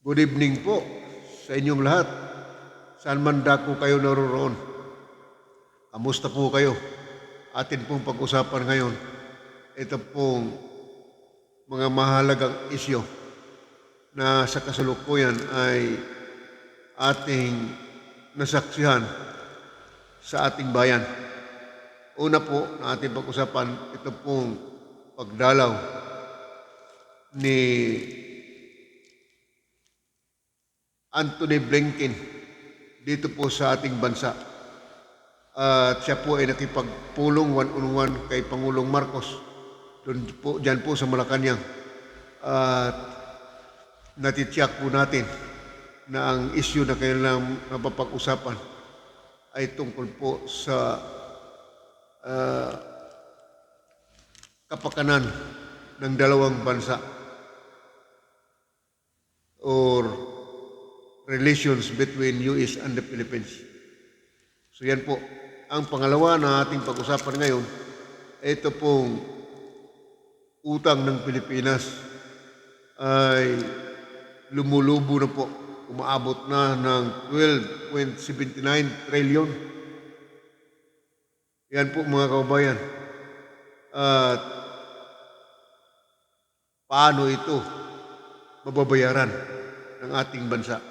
Good evening po sa inyong lahat. Saan man dako kayo naroroon. Kamusta po kayo? Atin pong pag-usapan ngayon, ito pong mga mahalagang isyo na sa kasalukuyan ay ating nasaksihan sa ating bayan. Una po na ating pag-usapan, ito pong pagdalaw ni Antony Blinken dito po sa ating bansa. At siya po ay nakipagpulong one-on-one kay Pangulong Marcos dyan po sa Malacanang. At natitiyak po natin na ang issue na kailangang mapapag-usapan ay tungkol po sa kapakanan ng dalawang bansa or relations between US and the Philippines. So yan po. Ang pangalawa na ating pag-usapan ngayon, ito pong utang ng Pilipinas ay lumulubo na po. Umaabot na ng 12.79 trillion. Yan po mga kababayan. At paano ito mababayaran ng ating bansa?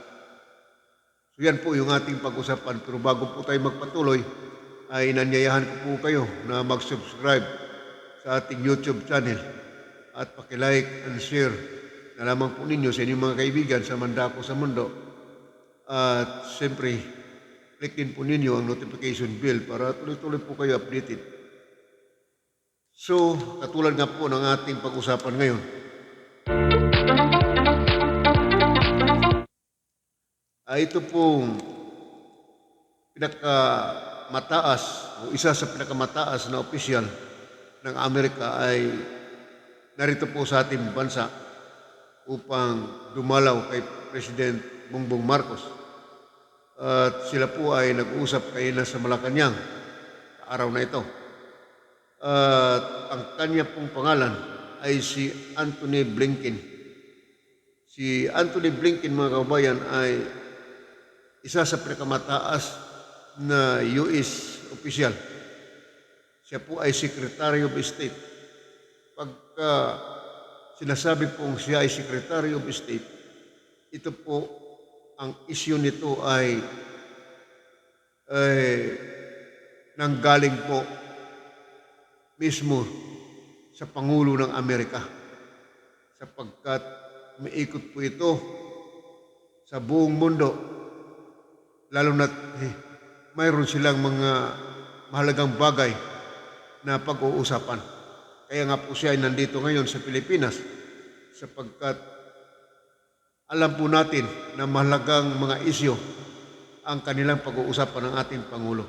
So yan po yung ating pag-usapan. Pero bago po tayo magpatuloy, ay nanyayahan ko po kayo na mag-subscribe sa ating YouTube channel at paki-like and share na lamang po ninyo sa inyong mga kaibigan sa mandako sa mundo. At siyempre, click din po ninyo ang notification bell para tuloy-tuloy po kayo updated. So, katulad nga po ng ating pag-usapan ngayon, ito pong pinakamataas o isa sa pinakamataas na opisyal ng Amerika ay narito po sa ating bansa upang dumalaw kay President Bongbong Marcos. At sila po ay nag-uusap kayo sa Malacanang sa araw na ito. At ang kanya pong pangalan ay si Antony Blinken. Si Antony Blinken, mga kababayan, ay isa sa pinakamataas na US opisyal. Siya po ay Secretary of State. Pagka sinasabi pong siya ay Secretary of State, ito po, ang issue nito ay nanggaling po mismo sa Pangulo ng Amerika. Sapagkat umiikot po ito sa buong mundo, lalo na't mayroon silang mga mahalagang bagay na pag-uusapan. Kaya nga po siya ay nandito ngayon sa Pilipinas sapagkat alam po natin na mahalagang mga isyo ang kanilang pag-uusapan ng ating Pangulo.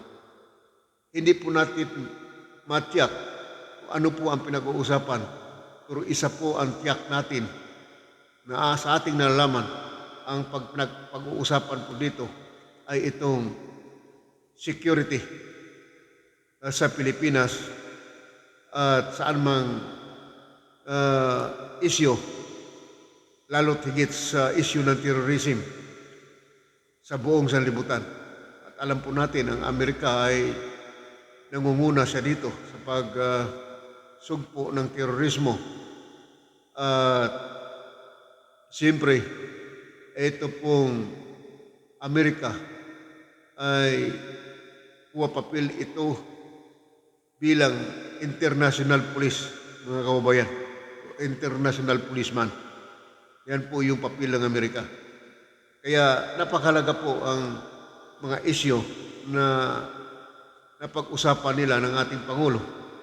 Hindi po natin matiyak kung ano po ang pinag-uusapan, pero isa po ang tiyak natin na sa ating nalalaman ang pag-uusapan po dito ay itong security sa Pilipinas at saan mang issue, lalo't higit sa issue ng terrorism sa buong sanlibutan. At alam po natin, ang Amerika ay nangunguna siya dito sa pagsugpo ng terorismo. At siyempre, ito pong Amerika ay papel ito bilang international police, mga kababayan, international policeman. Yan po yung papel ng Amerika. Kaya napakahalaga po ang mga isyo na napag-usapan nila ng ating Pangulo.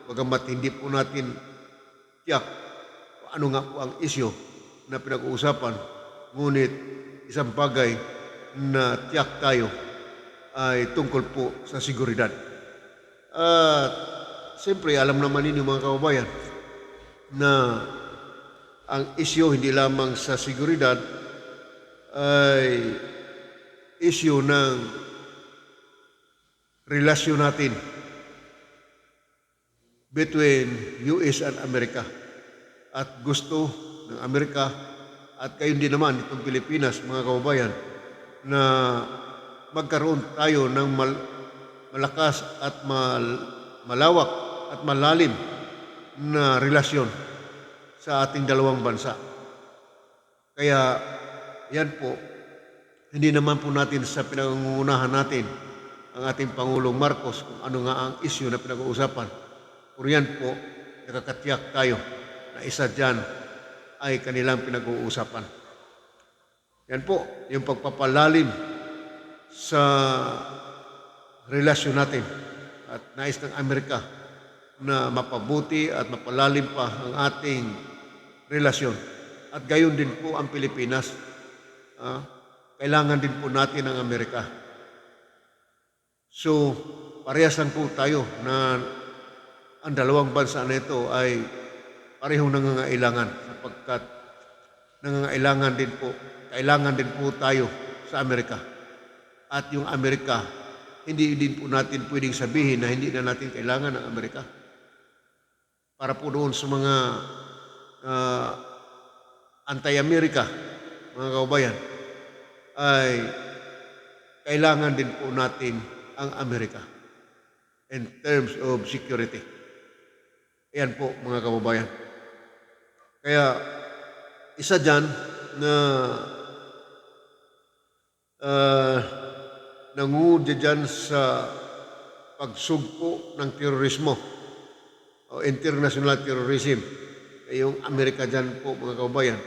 Bagamat hindi po natin tiyak kung ano nga po ang isyo na pinag-uusapan, ngunit isang bagay na tiyak tayo ay tungkol po sa seguridad. At siyempre, alam naman ninyo mga kababayan na ang isyu hindi lamang sa seguridad ay isyu ng relasyon natin between US and Amerika. At gusto ng Amerika at gayon din naman itong Pilipinas, mga kababayan, na magkaroon tayo ng malakas at malawak at malalim na relasyon sa ating dalawang bansa. Kaya yan po, hindi naman po natin sa pinangungunahan natin ang ating Pangulong Marcos kung ano nga ang issue na pinag-uusapan. Pero yan po, nakakatiyak tayo na isa dyan ay kanilang pinag-uusapan. Yan po, yung pagpapalalim sa relasyon natin at nais ng Amerika na mapabuti at mapalalim pa ang ating relasyon. At gayon din po ang Pilipinas. Kailangan din po natin ang Amerika. So, parehas lang po tayo na ang dalawang bansa na ito ay parehong nangangailangan sapagkat kailangan din po tayo sa Amerika. At yung Amerika, hindi din po natin pwedeng sabihin na hindi na natin kailangan ng Amerika. Para po doon sa mga anti-Amerika, mga kababayan, ay kailangan din po natin ang Amerika in terms of security. Ayan po, mga kababayan. Kaya isa dyan na nangungudya dyan sa pagsugpo ng terorismo o international terrorism. Yung Amerika dyan po, mga kababayan,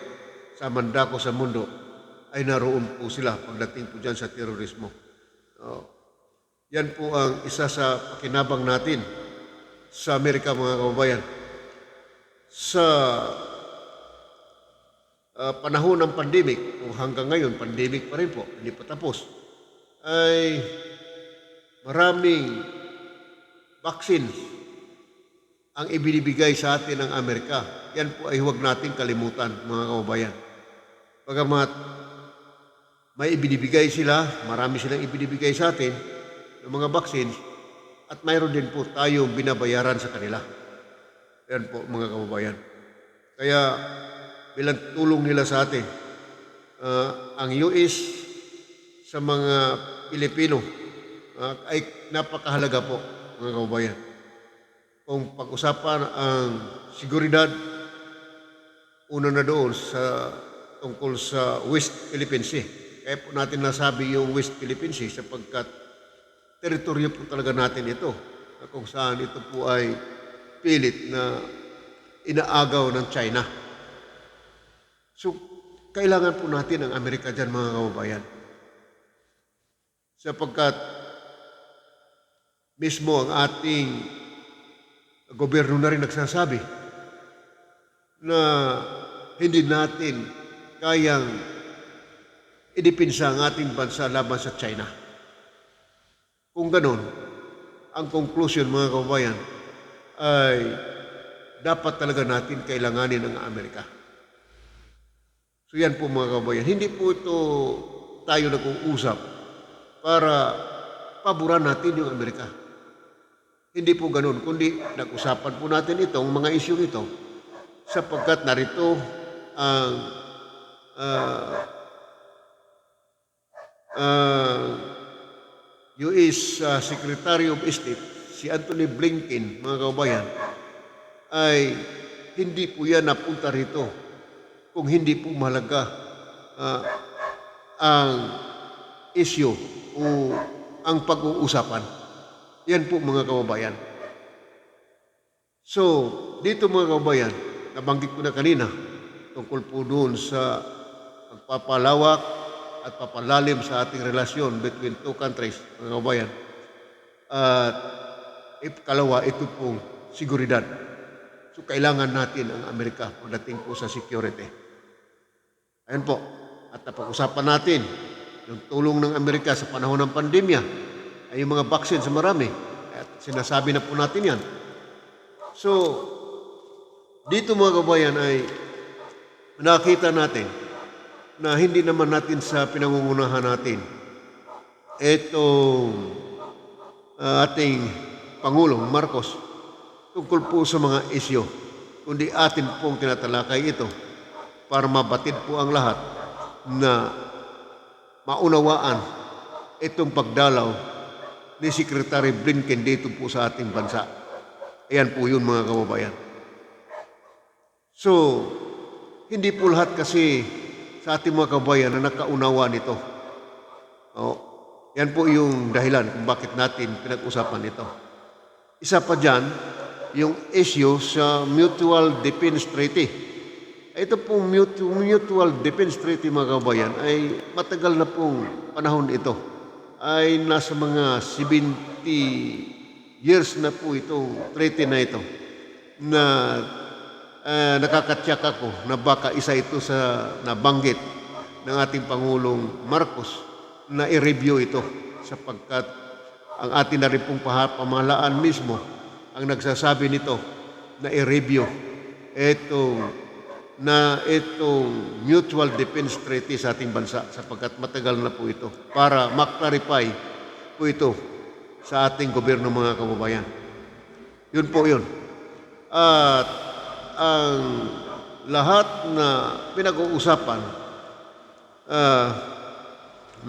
sa mandako sa mundo, ay naroon po sila pagdating po dyan sa terorismo. Yan po ang isa sa pakinabang natin sa Amerika, mga kababayan. Sa panahon ng pandemic, o hanggang ngayon, pandemic pa rin po, hindi pa tapos, ay maraming vaccines ang ibinibigay sa atin ng Amerika. Yan po ay huwag nating kalimutan, mga kababayan. Bagamat may ibinibigay sila, marami silang ibinibigay sa atin ng mga vaccines, at mayroon din po tayong binabayaran sa kanila. Yan po, mga kababayan. Kaya bilang tulong nila sa atin, ang US sa mga Pilipino ay napakahalaga po, mga kababayan. Kung pag-usapan ang seguridad, una na doon sa tungkol sa West Philippine Sea. Kaya po natin nasabi yung West Philippine Sea sapagkat teritoryo po talaga natin ito, na kung saan ito po ay pilit na inaagaw ng China. So, kailangan po natin ang Amerika dyan, mga kababayan. Sapagkat mismo ang ating gobyerno na rin nagsasabi na hindi natin kayang idipinsa ang ating bansa laban sa China. Kung ganon, ang conclusion, mga kababayan, ay dapat talaga natin kailanganin ang Amerika. So yan po, mga kababayan, hindi po ito tayo nag-uusap para paboran natin yung Amerika. Hindi po ganun, kundi nag-usapan po natin itong mga isyong ito sapagkat narito ang US Secretary of State, si Anthony Blinken, mga kababayan, ay hindi po yan napunta rito kung hindi po mahalaga ang issue o ang pag-uusapan. Yan po, mga kababayan. So, dito, mga kababayan, nabanggit ko na kanina, tungkol po doon sa pagpapalawak at papalalim sa ating relasyon between two countries, mga kababayan. At ikalawa, ito pong seguridad. So, kailangan natin ang Amerika pagdating po sa security. Ayan po. At napag-usapan natin yung tulong ng Amerika sa panahon ng pandemya ay yung mga vaccine sa marami. At sinasabi na po natin yan. So, dito, mga kabayan, ay nakita natin na hindi naman natin sa pinangungunahan natin itong ating Pangulong Marcos tungkol po sa mga isyo, kundi atin pong tinatalakay ito para mabatid po ang lahat na maunawaan itong pagdalaw ni Secretary Blinken dito po sa ating bansa. Ayan po yun mga kababayan. So, hindi po lahat kasi sa ating mga kababayan na nakaunawa nito. Yan po yung dahilan kung bakit natin pinag-usapan ito. Isa pa dyan, yung issue sa Mutual Defense Treaty. Ito pong Mutual Defense Treaty mga kababayan ay matagal na pong panahon ito. Ay nasa mga 70 years na po itong treaty na ito na nakakatiyak ako na baka isa ito sa nabanggit ng ating Pangulong Marcos na i-review ito sapagkat ang ating na rin pong pamahalaan mismo ang nagsasabi nito na i-review itong Mutual Defense Treaty sa ating bansa sapagkat matagal na po ito para ma-clarify po ito sa ating gobyerno mga kababayan. Yun po yun. At ang lahat na pinag-uusapan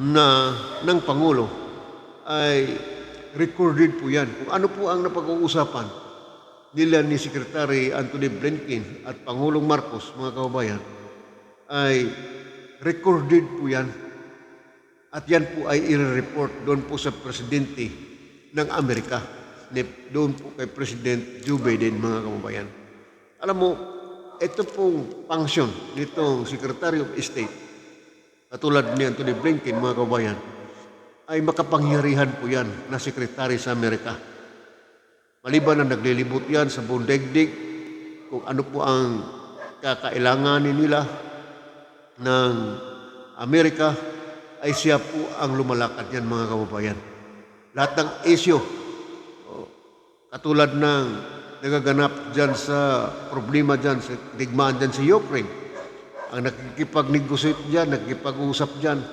ng Pangulo ay recorded po yan. Kung ano po ang napag-uusapan nila ni Secretary Antony Blinken at Pangulong Marcos, mga kababayan, ay recorded po yan. At yan po ay i-report doon po sa Presidente ng Amerika, doon po kay President Joe Biden, mga kababayan. Alam mo, ito pong function nitong Secretary of State, katulad ni Antony Blinken, mga kababayan, ay makapangyarihan po yan na Secretary sa Amerika. Maliban na naglilibot yan sa buong daigdig kung ano po ang kakailanganin nila ng Amerika, ay siya po ang lumalakad yan mga kababayan. Lahat ng issue, katulad ng nagaganap dyan sa problema dyan, sa digmaan dyan sa Ukraine, ang nakikipag-negotiate dyan, nakikipag-usap dyan,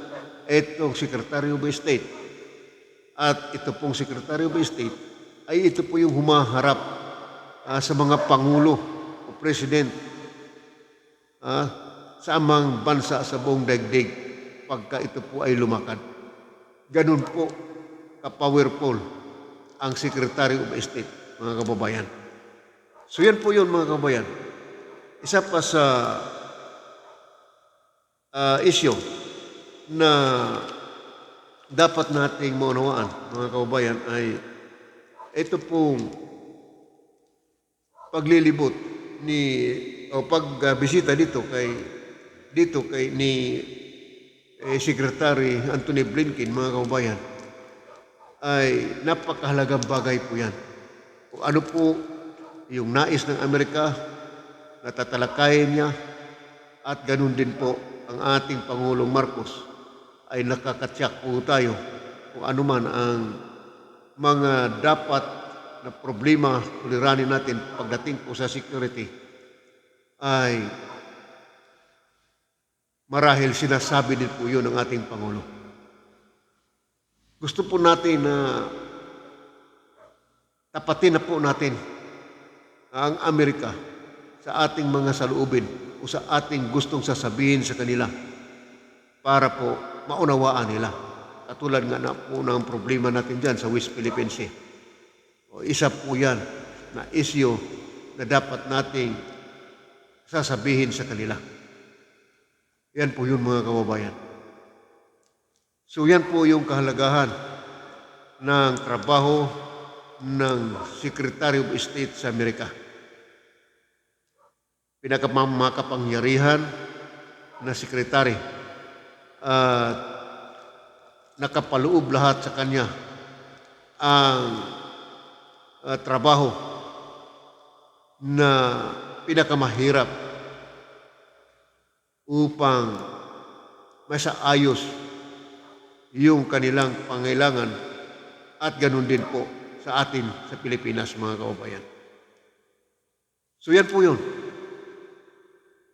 itong Secretary of State. At ito pong Secretary of State, ay ito po yung humaharap sa mga Pangulo o President sa amang bansa sa buong daigdig pagka ito po ay lumakad. Ganun po ka-powerful ang Secretary of State, mga kababayan. So yan po yun mga kababayan. Isa pa sa issue na dapat nating maunawaan, mga kababayan, ay ito pong paglilibot o pagbisita dito kay Secretary Antony Blinken, mga kababayan, ay napakahalagang bagay po yan. Kung ano po yung nais ng Amerika, natatalakayin niya, at ganun din po ang ating Pangulong Marcos ay nakakatiyak po tayo kung ano man ang mga dapat na problema uliranin natin pagdating po sa security ay marahil sinasabi din po yun ng ating Pangulo. Gusto po natin na tapatin na po natin ang Amerika sa ating mga saloobin o sa ating gustong sasabihin sa kanila para po maunawaan nila. Katulad nga na po ng problema natin dyan sa West Philippine Sea. O isa po yan na issue na dapat nating sasabihin sa kanila. Yan po yun mga kababayan. So yan po yung kahalagahan ng trabaho ng Secretary of State sa Amerika. Pinakamakapangyarihan na sekretary at nakapaloob lahat sa kanya ang trabaho na pinakamahirap upang masaayos yung kanilang pangailangan at ganun din po sa atin sa Pilipinas, mga kababayan. So yan po yun.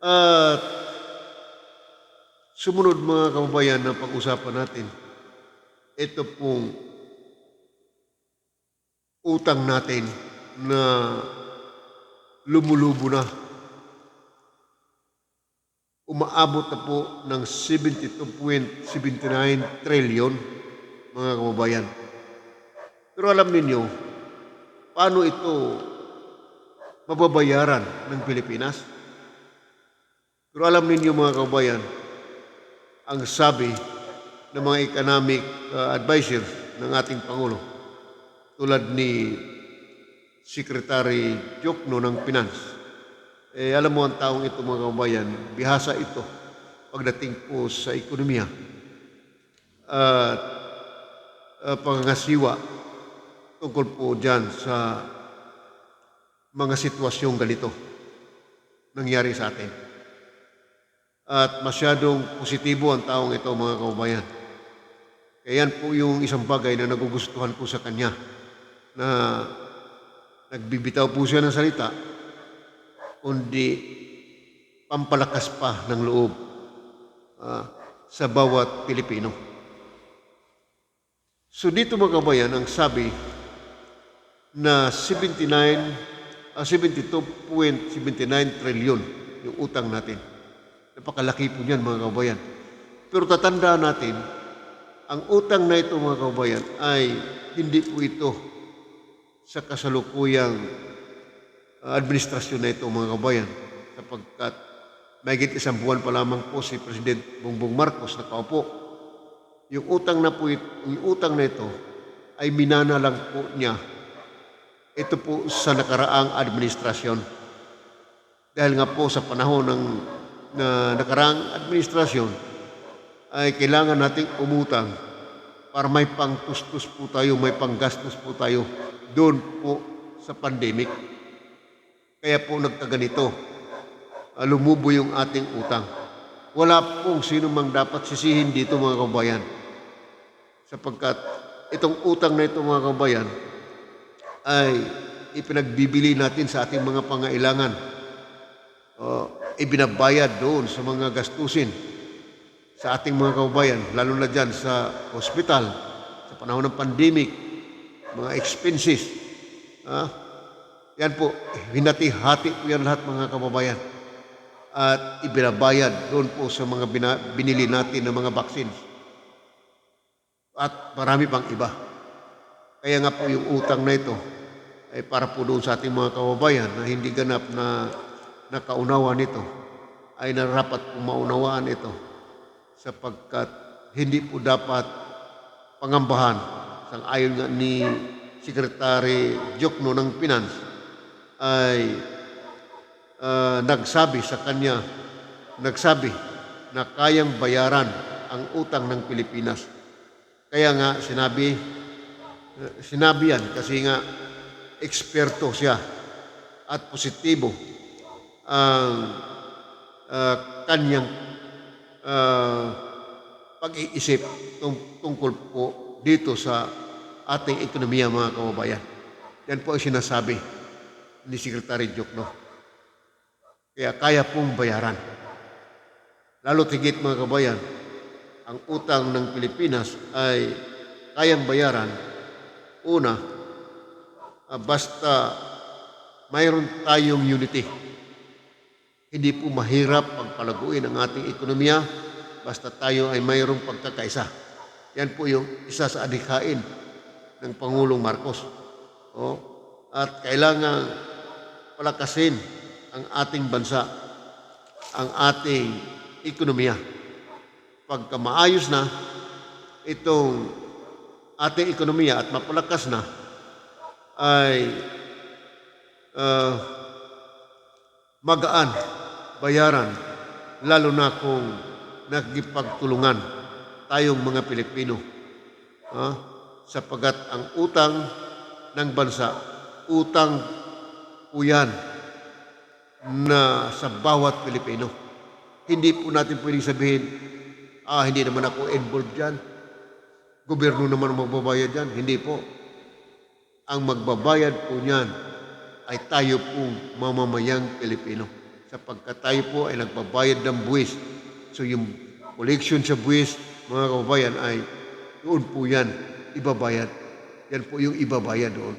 At sumunod mga kababayan na pag-usapan natin, ito pong utang natin na lumulubo na umaabot na po ng 72.79 trillion, mga kababayan. Pero alam ninyo, paano ito mababayaran ng Pilipinas? Pero alam ninyo mga kababayan, ang sabi ng mga economic advisors ng ating Pangulo, tulad ni Secretary Jokno ng Finance, alam mo ang taong ito mga kababayan, bihasa ito pagdating po sa ekonomiya at pangangasiwa tungkol po dyan sa mga sitwasyong ganito nangyari sa atin. At masyadong positibo ang taong ito mga kababayan. Kaya yan po yung isang bagay na nagugustuhan ko sa kanya, na nagbibitaw po siya ng salita, kundi pampalakas pa ng loob sa bawat Pilipino. So dito mga kababayan, ang sabi na 72.79 trillion yung utang natin. Napakalaki po niyan mga kababayan. Pero tatandaan natin, ang utang na ito mga kababayan ay hindi po ito sa kasalukuyang administrasyon na ito mga kababayan, sapagkat mahigit isang buwan pa lamang po si President Bongbong Marcos nakaupo. Yung utang na ito ay minana lang po niya ito po sa nakaraang administrasyon. Dahil nga po sa panahon ng nakaraang administrasyon ay kailangan nating umutang para may pangtustos po tayo, may panggastos po tayo doon po sa pandemic. Kaya po nagkaganito, lumubo yung ating utang. Wala pong sino mang dapat sisihin dito mga kababayan, sapagkat itong utang na ito mga kababayan ay ipinagbibili natin sa ating mga pangailangan. Ibinabayad doon sa mga gastusin sa ating mga kababayan, lalo na dyan sa hospital, sa panahon ng pandemic, mga expenses. Yan po, hinati-hati po yan lahat mga kababayan. At ibinabayad doon po sa mga binili natin ng mga vaccines. At marami pang iba. Kaya nga po yung utang na ito ay para po doon sa ating mga kababayan na hindi ganap na nakaunawa nito, ay narapat po maunawaan ito, sapagkat hindi po dapat pangambahan. Sang-ayon nga ni Secretary Jokno ng Finance ay nagsabi na kayang bayaran ang utang ng Pilipinas. Kaya nga sinabi yan kasi nga eksperto siya at positibo ang kanyang pag-iisip tungkol po dito sa ating ekonomiya mga kababayan. Yan po ang sinasabi ni Secretary Jokno. Kaya kaya pong bayaran. Lalo tigit mga kababayan, ang utang ng Pilipinas ay kayang bayaran. Una, basta mayroon tayong unity. Hindi po mahirap pagpalaguin ang ating ekonomiya basta tayo ay mayroong pagkakaisa. Yan po yung isa sa adhikain ng Pangulong Marcos. At kailangan palakasin ang ating bansa, ang ating ekonomiya. Pagka maayos na itong ating ekonomiya at mapalakas na, ay magaan bayaran, lalo na kung nagipagtulungan tayong mga Pilipino. Sapagat ang utang ng bansa, utang po yan na sa bawat Pilipino. Hindi po natin pwedeng sabihin, hindi naman ako involved dyan, gobyerno naman ang magbabayad dyan. Hindi po. Ang magbabayad po niyan ay tayo pong mamamayang Pilipino, sapagkat tayo po ay nagbabayad ng buwis. So yung collection sa buwis, mga kababayan, ay doon po yan ibabayad. Yan po yung ibabayad doon.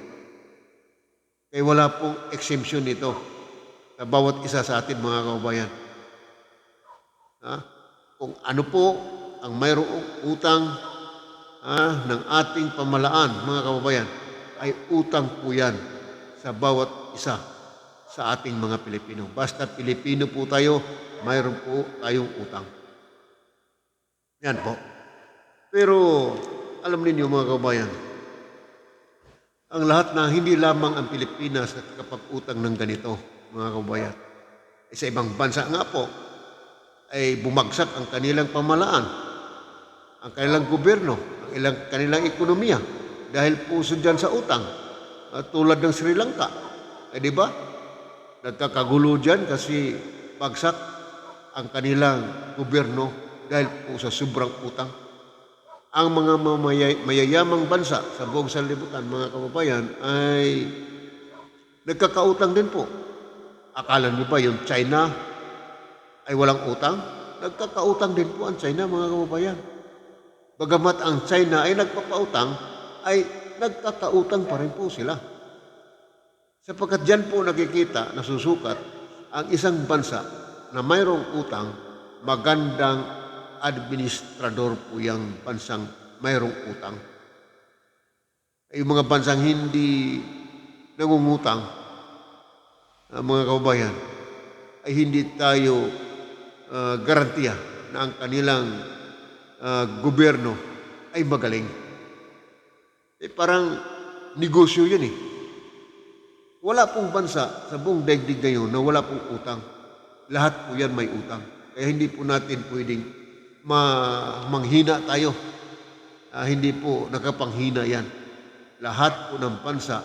Kaya wala pong exemption nito sa bawat isa sa atin mga kababayan. ah, kung ano po ang mayroong utang ng ating pamalaan, mga kababayan, ay utang po yan sa bawat isa sa ating mga Pilipino. Basta Pilipino po tayo, mayroon po tayong utang. Yan po. Pero alam ninyo mga kababayan, ang lahat na hindi lamang ang Pilipinas at kapag-utang ng ganito, mga kababayan. Sa ibang bansa nga po, ay bumagsak ang kanilang pamalaan, ang kanilang gobyerno, ang kanilang ekonomiya dahil puso dyan sa utang. Tulad ng Sri Lanka. Di ba? Nagkakagulo dyan kasi bagsak ang kanilang gobyerno dahil po sa sobrang utang. Ang mga mayayamang bansa sa buong sanlibutan, mga kababayan, ay nagkakautang din po. Akala niyo ba yung China ay walang utang? Nagkakautang din po ang China, mga kababayan. Bagamat ang China ay nagpapautang, ay nagkakautang pa rin po sila. Sapagkat dyan po nakikita, nasusukat, ang isang bansa na mayroong utang, magandang administrador po yung bansang mayroong utang. Yung mga bansang hindi nangungutang, mga kababayan, ay hindi tayo garantiya na ang kanilang gobyerno ay magaling. Parang negosyo yun eh. Wala pong bansa sa buong daigdig ngayon na wala pong utang. Lahat po yan may utang. Kaya hindi po natin pwedeng manghina tayo. Hindi po nakapanghina yan. Lahat po ng bansa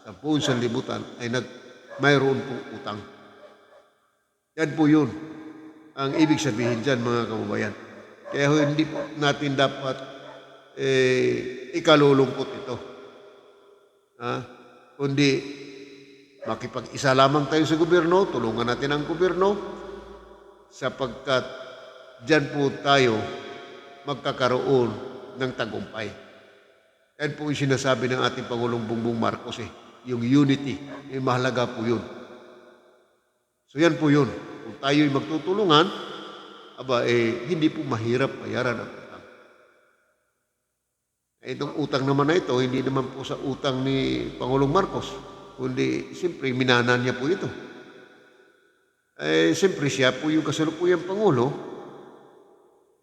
sa buong sanlibutan ay mayroon pong utang. Yan po yun ang ibig sabihin dyan, mga kababayan. Kaya hindi po natin dapat ikalulungkot ito. Kundi makipag-isa lamang tayo sa gobyerno, tulungan natin ang gobyerno, sapagkat dyan po tayo magkakaroon ng tagumpay. Yan po yung sinasabi ng ating Pangulong Bongbong Marcos yung unity, mahalaga po yun. So yan po yun. Kung tayo'y magtutulungan, hindi po mahirap bayaran ang utang. Itong utang naman na ito, hindi naman po sa utang ni Pangulong Marcos, kundi siyempre minana niya po ito. Siyempre siya po yung kasalukuyang Pangulo,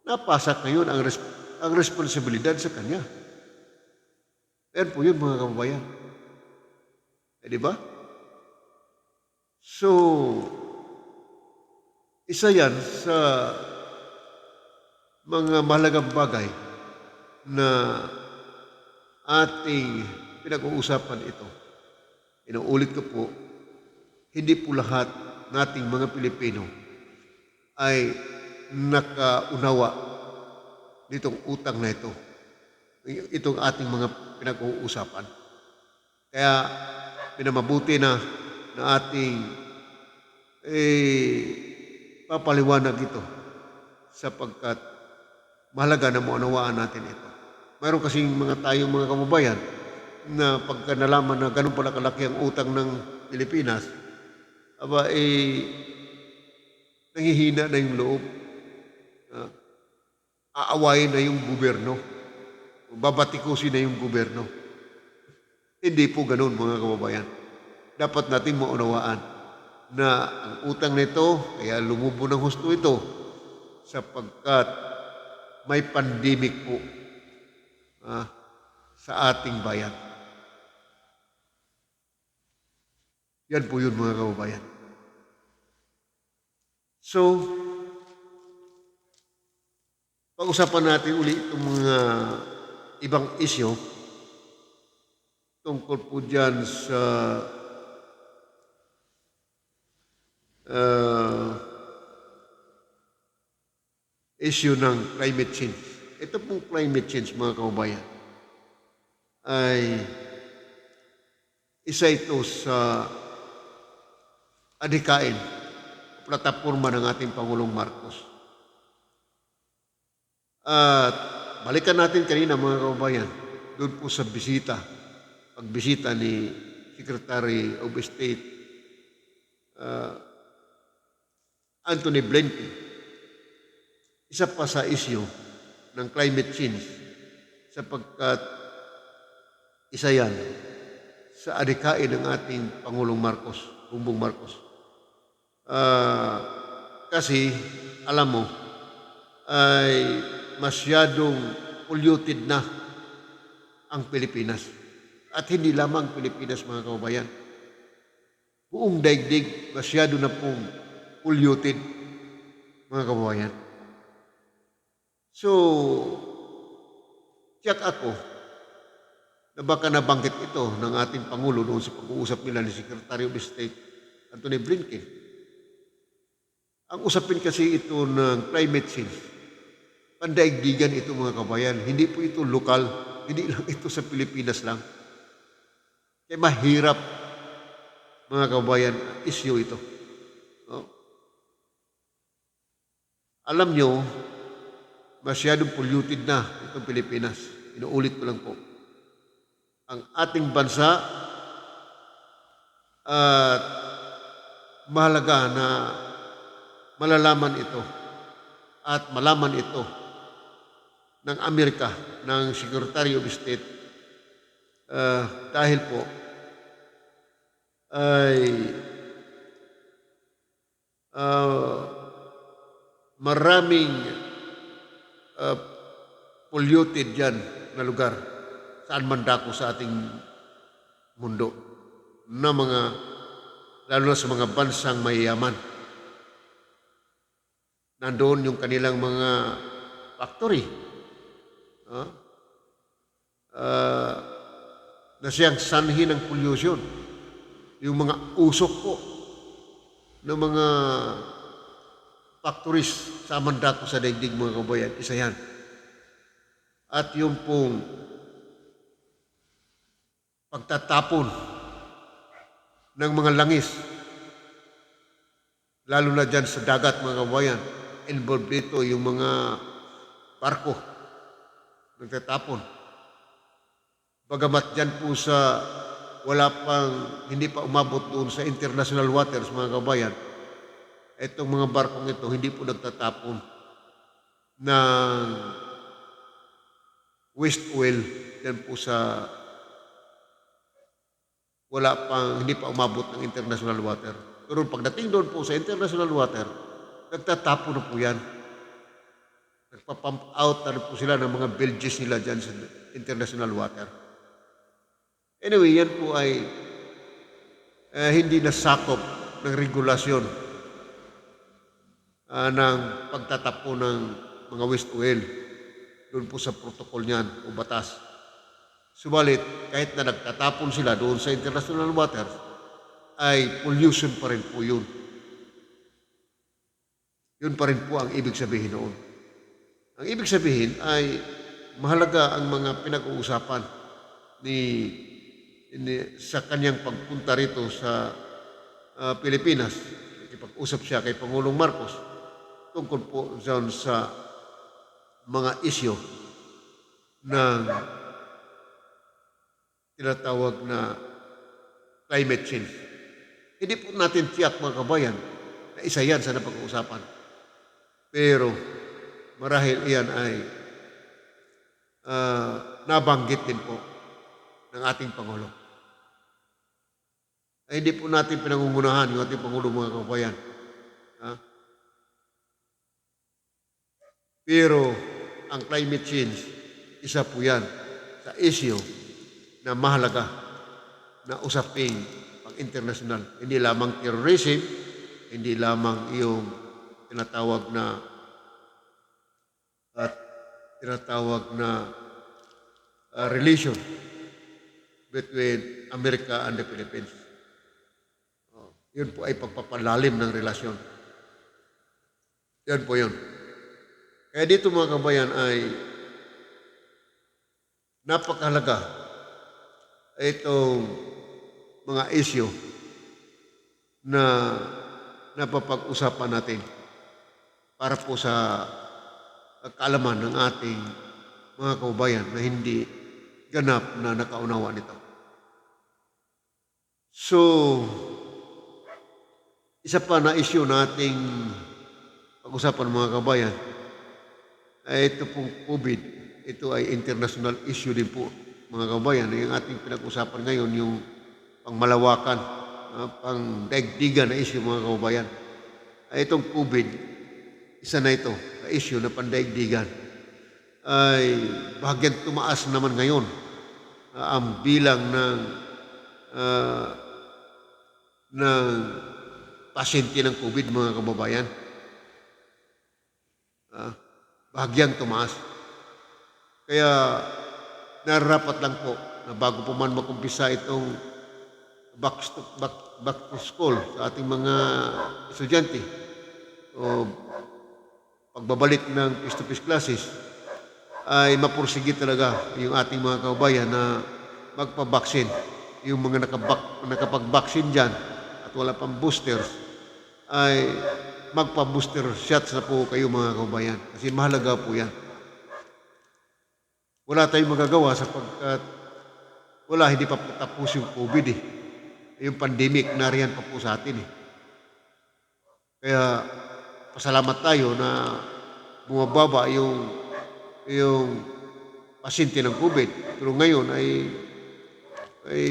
napasak ngayon ang responsibilidad sa kanya. Yan po yun, mga kababayan. Di ba? So, isa yan sa mga mahalagang bagay na ating pinag-uusapan ito. Inuulit ko po, hindi po lahat nating mga Pilipino ay nakaunawa nitong utang na ito. Itong ating mga pinag-uusapan. Kaya pinamabuti na ating papaliwanag ito sapagkat mahalaga na maunawaan natin ito. Mayroon kasing tayong mga kababayan na pagka nalaman na ganun pala kalaki ang utang ng Pilipinas, nangihina na yung loob. Aawayin na yung gobyerno. Babatikusin na yung gobyerno. Hindi po ganun, mga kababayan. Dapat natin maunawaan na ang utang nito, kaya lumubo ng husto ito, sapagkat may pandemic po sa ating bayan. Yan po yun, mga kababayan. So, pag-usapan natin uli itong mga ibang isyo tungkol po dyan sa issue ng climate change. Ito pong climate change, mga kababayan, ay isa ito sa adhikain, plataporma ng ating Pangulong Marcos. At balikan natin kanina, mga kababayan, doon po sa pagbisita ni Secretary of State Antony Blinken isa pa sa issue ng climate change sapagkat isa yan sa adikain ng ating Pangulong Marcos, Bongbong Marcos. Kasi, alam mo, ay masyadong polluted na ang Pilipinas. At hindi lamang Pilipinas, mga kababayan. Buong daigdig, masyado na pong polluted, mga kababayan. So, tiyak ako na baka nabanggit ito ng ating Pangulo noon sa pag-uusap nila ni Secretary of State Antony Blinken. Ang usapin kasi ito ng climate change, pandaigdigan ito mga kabayan. Hindi po ito lokal, hindi lang ito sa Pilipinas lang. Kaya mahirap mga kabayan, issue ito. No? Alam nyo, masyadong polluted na itong Pilipinas. Inuulit ko lang po. Ang ating bansa at mahalaga na malalaman ito at malaman ito ng Amerika, ng Secretary of State dahil po ay maraming polluted dyan na lugar saan man dako sa ating mundo na mga, lalo na sa mga bansang mayayaman. Nandoon yung kanilang mga factory na siyang sanhi ng pollution. Yung mga usok po ng mga factories sa mandako sa daigdig mga kabayan, isa yan. At yung pong pagtatapon ng mga langis, lalo na dyan sa dagat mga kabayan, involved dito yung mga barko nagtatapon. Bagamat dyan po sa hindi pa umabot doon sa international waters mga kabayan, itong mga barkong ito hindi po nagtatapon ng waste oil dyan po sa hindi pa umabot ng international water. Pero pagdating doon po sa international water, nagtatapon na po yan. Nagpa-pump out na po sila ng mga bilges nila dyan sa international water. Anyway, yan po ay hindi nasakop ng regulasyon ng pagtatapon ng mga waste oil doon po sa protocol niyan o batas. Subalit, kahit na nagtatapon sila doon sa international waters, ay pollution pa rin po yun. Yun pa rin po ang ibig sabihin noon. Ang ibig sabihin ay mahalaga ang mga pinag-uusapan sa kanyang pagpunta rito sa Pilipinas. Ipag-usap siya kay Pangulong Marcos tungkol po dyan sa mga isyo ng tinatawag na climate change. Hindi po natin tiyak mga kabayan na isa yan sa napag-uusapan. Pero marahil iyan ay nabanggit din po ng ating Pangulo. Ay hindi po natin pinangungunahan yung ating Pangulo mga kabayan. Pero ang climate change, isa po yan sa issue na mahalaga na usaping pang-international. Hindi lamang terrorism, hindi lamang yung tinatawag na relation between America and the Philippines. Yun po ay pagpapalalim ng relasyon. Yan po yun. Kaya dito mga kabayan ay napakahalaga itong mga issue na napapag-usapan natin para po sa kaalaman ng ating mga kababayan na hindi ganap na nakaunawa nito. So, isa pa na issue nating pag-usapan mga kabayan Ito pong COVID, ito ay international issue din po, mga kabayan. Yung ating pinag-usapan ngayon, yung pangmalawakan, pangdaigdigan na issue, mga kabayan. Itong COVID, isa na ito, issue na pandaigdigan, ay bahagyang tumaas naman ngayon ang bilang ah, ng pasyente ng COVID, mga kababayan. Bahagyang tumaas. Kaya nararapat lang po na bago po man makumpisa itong back to school sa ating mga estudyante o pagbabalik ng face-to-face classes, ay mapursige talaga yung ating mga kababayan na magpabaksin. Yung mga nakapag-vaccine dyan at wala pang boosters, ay magpa-booster shots na po kayo, mga kababayan. Kasi mahalaga po yan. Wala tayong magagawa sapagkat hindi pa tapos yung COVID eh. Yung pandemic, nariyan pa po sa atin eh. Kaya pasalamat tayo na bumababa yung pasyente ng COVID. Pero ngayon ay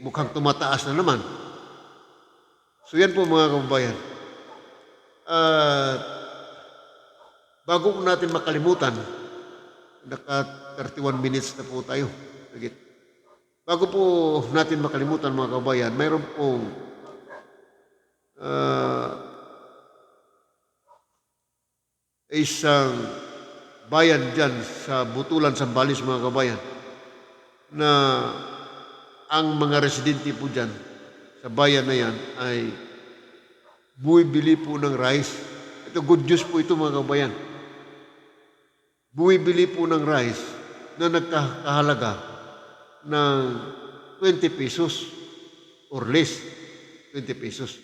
mukhang tumataas na naman. So yan po, mga kababayan. Bago po natin makalimutan, naka 31 minutes na po tayo. Bago po natin makalimutan, mga kabayan, mayroon pong isang bayan dyan sa Butulan, Zambales, mga kabayan, na ang mga residente po dyan sa bayan na yan ay bumibili po ng rice. Ito, good news po ito, mga kabayan. Bumibili po ng rice na nagkahalaga ng 20 pesos or less. 20 pesos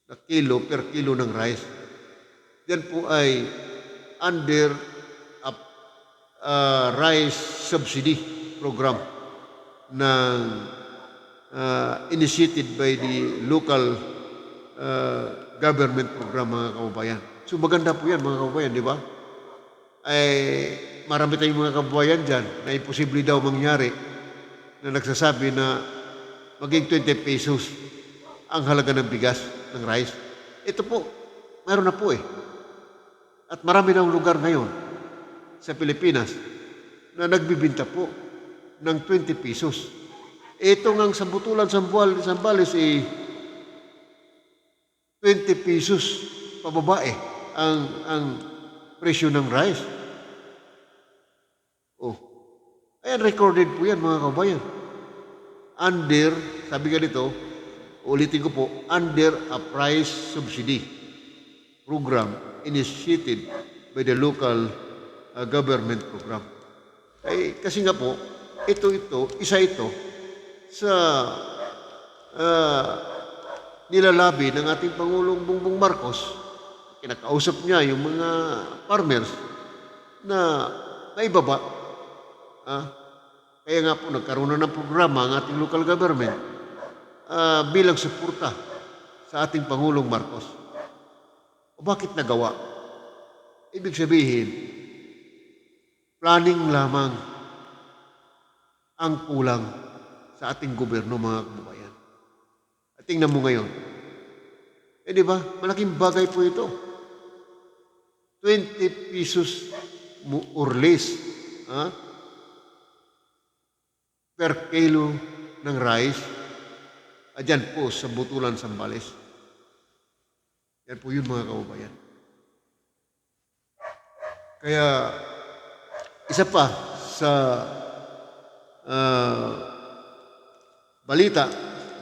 na kilo per kilo ng rice. Yan po ay under a rice subsidy program ng initiated by the local government program, mga kababayan. So maganda po yan, mga kababayan, di ba? Ay marami tayong mga kababayan dyan na imposible daw mangyari na nagsasabi na maging 20 pesos ang halaga ng bigas, ng rice. Ito po, mayroon na po eh. At marami na lugar ngayon sa Pilipinas na nagbibinta po ng 20 pesos. Ito ngang sa Butulan, Zambales, 20 pesos pababa ang presyo ng rice. Ayan, recorded po yan, mga kabayan. Under, sabi ka dito, ulitin ko po, under a price subsidy program initiated by the local government program. Kasi nga po, isa ito sa nilalabi ng ating Pangulong Bongbong Marcos. Kinakausap niya yung mga farmers na naibaba. Kaya nga po, nagkaroon na ng programa ang ating local government bilang suporta sa ating Pangulong Marcos. O bakit nagawa? Ibig sabihin, planning lamang ang kulang sa ating gobyerno, mga kababayan. At tingnan mo ngayon. Di ba? Malaking bagay po ito. 20 pesos or less per kilo ng rice. Diyan po sa Butulan, Zambales. Yan po yun, mga kababayan. Kaya, isa pa sa balita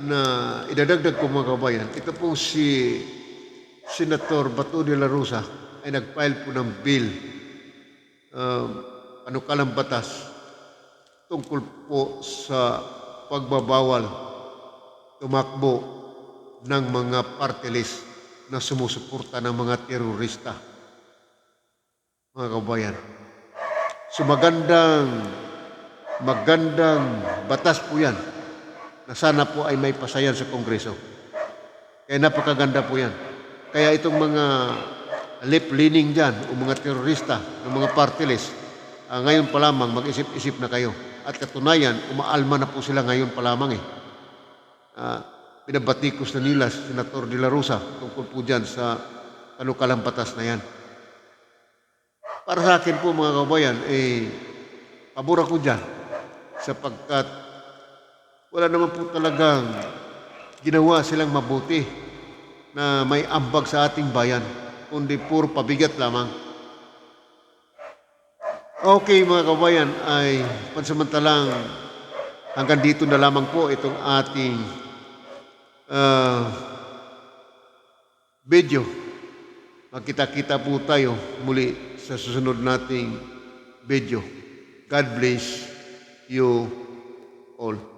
na idadagdag ko, mga kababayan, ito po si Senator Bato de la Rosa ay nag-file po ng bill, panukalang batas tungkol po sa pagbabawal tumakbo ng mga party list na sumusuporta ng mga terorista, mga kababayan. So magandang batas po yan na sana po ay may pasayan sa Kongreso. Kaya napakaganda po yan. Kaya itong mga left-leaning dyan o mga terorista ng mga party list, ngayon pa lamang mag-isip-isip na kayo. At katunayan, umaalma na po sila ngayon pa lamang eh. Pinabatikos na nila si Senator De La Rosa tungkol po dyan sa panukalang batas na yan. Para sa akin po mga kabayan, pabor ako dyan sapagkat wala naman po talagang ginawa silang mabuti na may ambag sa ating bayan, kundi puro pabigat lamang. Okay mga kabayan, ay pansamantalang hanggang dito na lamang po itong ating video. Magkita-kita po tayo muli sa susunod nating video. God bless you all.